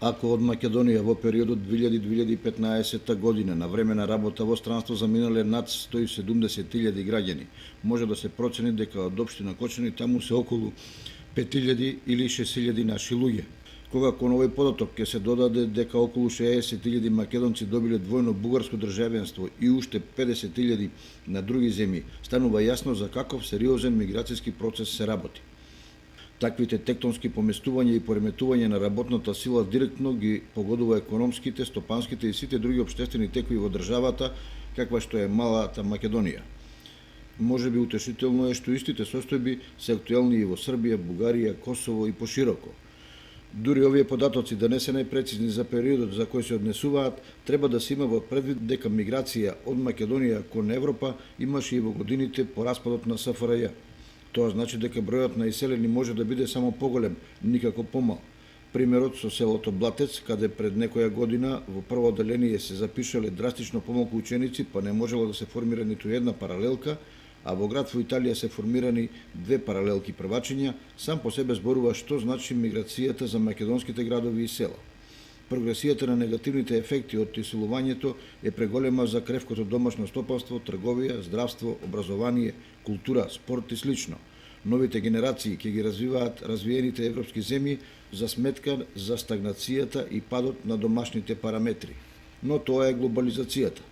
Ако од Македонија во периодот 2000-2015 година на време на работа во странство заминале над 170.000 граѓани, може да се процени дека од општина Кочани таму се околу 5.000 или 6.000 наши луѓе. Кога кон овој податок ќе се додаде дека околу 60.000 македонци добиле двојно бугарско државенство и уште 50.000 на други земји, станува јасно за каков сериозен миграцијски процес се работи. Таквите тектонски поместувања и пореметување на работната сила директно ги погодува економските, стопанските и сите други општествени текови во државата, каква што е малата Македонија. Може би утешително е што истите состојби се актуелни и во Србија, Бугарија, Косово и пошироко. Дури овие податоци да не се најпрецизни за периодот за кој се однесуваат, треба да се има во предвид дека миграција од Македонија кон Европа имаше и во годините по распадот на СФРЈ. Тоа значи дека бројот на иселени може да биде само поголем, никако помал. Примерот со селото Блатец, каде пред некоја година во прво одделение се запишале драстично помалку ученици, па не можело да се формира ниту една паралелка, а во град во Италија се формирани 2 паралелки првачиња, сам по себе зборува што значи миграцијата за македонските градови и села. Прогресијата на негативните ефекти од иселувањето е преголема за кревкото домашно стопанство, трговија, здравство, образование, култура, спорт и слично. Новите генерации ќе ги развиваат развиените европски земји за сметка за стагнацијата и падот на домашните параметри. Но тоа е глобализацијата.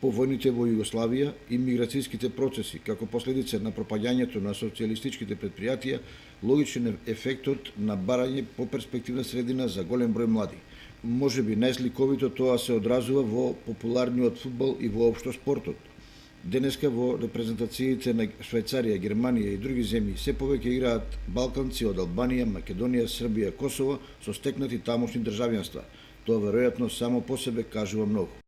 По војните во Југославија и миграцијските процеси, како последица на пропаѓањето на социјалистичките предпријатија, логичен е ефектот на барање по перспективна средина за голем број млади. Може би најсликовито тоа се одразува во популарниот фудбал и воопшто спортот. Денеска во репрезентациите на Швајцарија, Германија и други земји се повеќе играат балканци од Албанија, Македонија, Србија, Косово со стекнати тамошни државјанства. Тоа веројатно само по себе кажува многу.